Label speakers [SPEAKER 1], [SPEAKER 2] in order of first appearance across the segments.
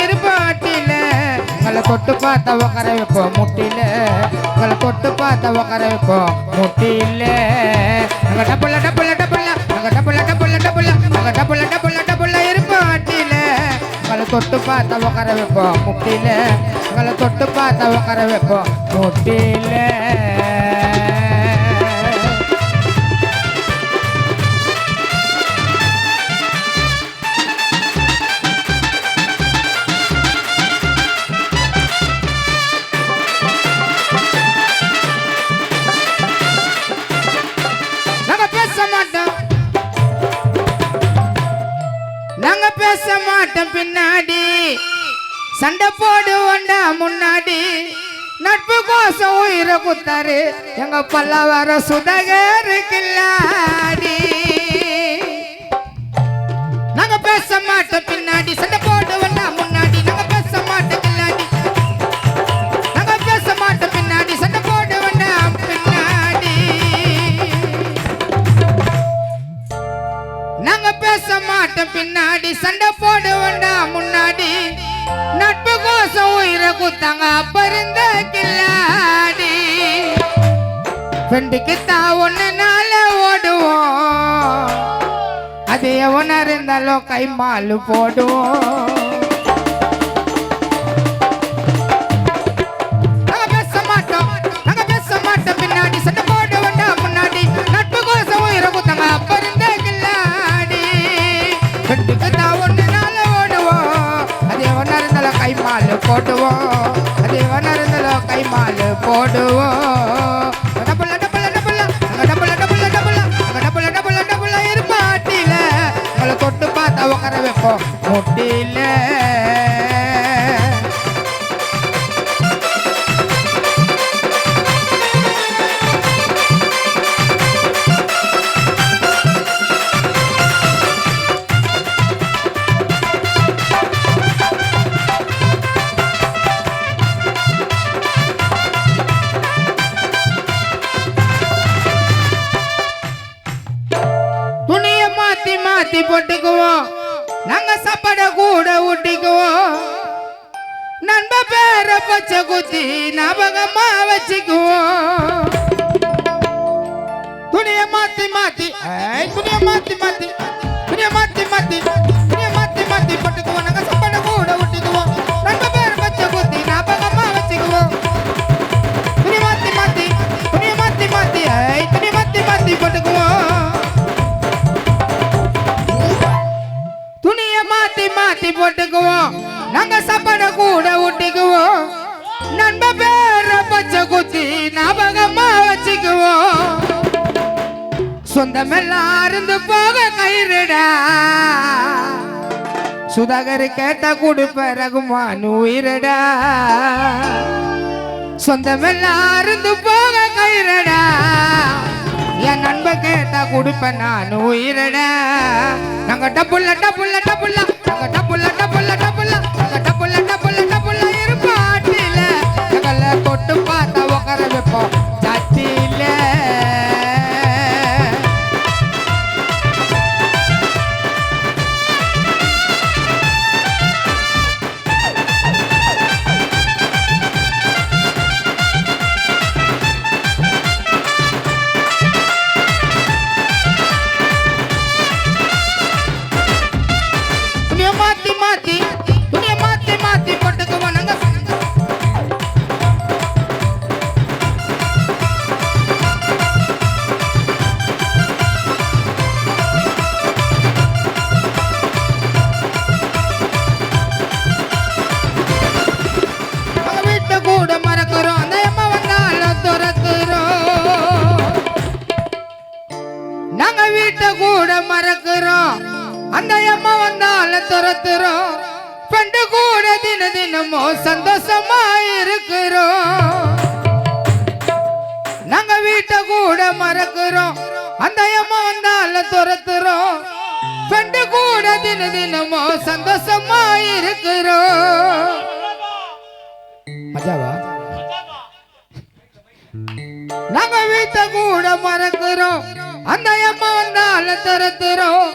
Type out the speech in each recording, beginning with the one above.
[SPEAKER 1] இருப்பாட்டில உங்களை தொட்டு பார்த்த உக்கர வைப்போம் முட்டில உங்களை தொட்டு பார்த்த உக்கர வைப்போம் முட்டில இருப்பாட்டில உங்களை தொட்டு பார்த்த உக்கர வைப்போம் முட்டில உங்களை தொட்டு பார்த்த உக்கர வைப்போம் முட்டில பேச மாட்டோம் பின்னாடி சண்டை போடுவோண்டா முன்னாடி நட்பு கோசம் உயிரை குத்தாரு எங்க பல்லவர சுதகர் கில்லாடி நாங்க பேச மாட்டோம் பின்னாடி சண்டை போடுவோண்டா முன்னாடி நாங்க பேச மாட்டோம் கில்லாடி நாங்க பேச மாட்டோம் பின்னாடி சண்டை போடுவோண்டா பின்னாடி நாங்க பேச மாட்டோம் பின்னாடி சண்டை போடுவோண்டா முன்னாடி நட்பு கோசம் உயிரை குத்தாங்க அப்ப இருந்த கில்லாடி ஃப்ரெண்டுக்கு தான் ஒன்னு நாள ஓடுவோம் அது எவனா இருந்தாலும் கை மாலு போடுவோம் நாங்க பேச மாட்டோம் பின்னாடி சண்டை போடுவோண்டா முன்னாடி நட்பு கோசம் உயிரை குத்தாங்க அப்ப இருந்த கில்லாடி ஃப்ரெண்டுக்கு தான் ஒன்னு நாள ஓடுவோம் அது எவனா இருந்தாலும் கை மாலு போடுவோம் அது எவனா இருந்தாலும் கை மாலு போடுவோம் இருப்பாட்டில உங்களை தொட்டு பார்த்தா உக்கர வைப்போம் முட்டில மாத்தி போட்டுக்குவோம் நாங்க சாப்பாட கூட ஊட்டிக்குவோம் நண்ப பேர பச்சை குத்தி ஞாபகமா வச்சுக்குவோம் துணிய மாத்தி மாத்தி போட்டுக்குவோம் நாங்க சாப்பாட கூட ஊட்டிக்குவோம் நண்ப பேர பச்சை குத்தி ஞாபகமா வச்சுக்குவோம் துணி மாத்தி மாத்தி போட்டுக்குவோம் மாத்தி போட்டுக்குவோம் நாங்க சாப்பாட கூட ஊட்டிக்குவோம் நண்ப பேர பச்சை குத்தி ஞாபகமா வச்சுக்குவோம் சொந்தமெல்லாம் அருந்து போக கயிறுடா சுதாகர் கேட்ட கொடுப்ப ரகுமான் உயிரடா சொந்தமெல்லாம் அருந்து போக கயிறுடா என் நண்ப கேட்டா கொடுப்ப நான் உயிரடா நாங்க டப்புள்ள இருப்பாட்டில எங்களை தொட்டு பார்த்தா உக்கர வைப்போம் சத்தியில மாத்தி போட்டுக்குவோம் நாங்க வீட்டை கூட மறக்கிறோம் அந்த அம்மா வந்தாலும் துறக்குறோம் நாங்க வீட்டை கூட மறக்கிறோம் அந்த அம்மா வந்தாலும் துரத்துறோம் பெண்டு கூட தினமோ சந்தோஷமா இருக்கிறோம் நாங்க வீட்டை கூட மறக்கிறோம் அந்த அம்மா வந்தாலும் துரத்துறோம் பெண்டு கூட தினமோ சந்தோஷமா இருக்கிறோம் மஜாவா நாங்க வீட்டை கூட மறக்கிறோம் அந்த அம்மா வந்தாலும் துரத்துறோம்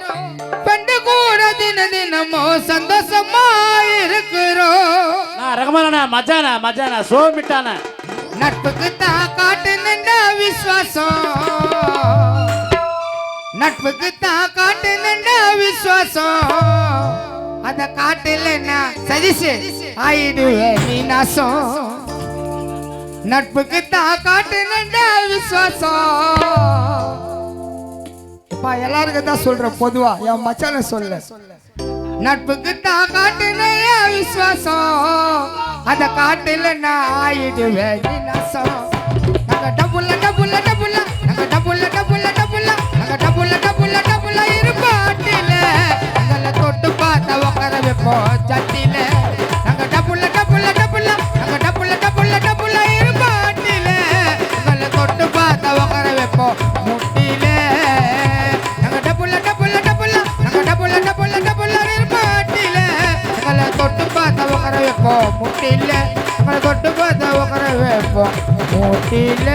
[SPEAKER 1] பெண்டு கூட தினமும் சந்தோஷமா இருக்கிறோம்.
[SPEAKER 2] நான் ரகமானா மச்சானா சோமிட்டானா.
[SPEAKER 1] நட்புக்கு தான் காட்டுனண்ட விசுவாசம், நட்புக்கு தான் காட்டுனண்ட விசுவாசம். அத காட்டலன்னா சதிசு ஆயிடுவே நீ நாசம். நட்புக்கு தான் காட்டுனண்ட விசுவாசம். இப்ப எல்லாருக்கும் தான் சொல்றேன், பொதுவா என் மச்சான சொல்ல. நட்புக்கு தான் காட்டுன விசுவாசம், அத காட்டலன்னா ஆயிடுவே நீ நாசம். நாங்க டபுள்ள டபுள்ள டபுள்ள, நாங்க டபுள்ள டபுள்ள டபுள்ள, நாங்க டபுள்ள டபுள்ள டபுள்ள இருப்பாட்டில எங்களை தொட்டு பார்த்த உட்கார வைப்போம் சட்டில. நாங்க டபுள்ள டபுள்ள டபுள்ள, நாங்க டபுள்ள டபுள்ள டபுள்ள இருப்பாட்டில எங்களை தொட்டு பார்த்த உட்கார வைப்போம் முட்டில. நாங்க டபுள்ள டபுள்ள டபுள்ள, நாங்க டபுள்ள டபுள்ள டபுள்ள இருப்பாட்டில எங்களை தொட்டு பார்த்த உட்கார வைப்போம் முட்டில. எங்களை தொட்டு பார்த்த உட்கார வைப்போம் முட்டில.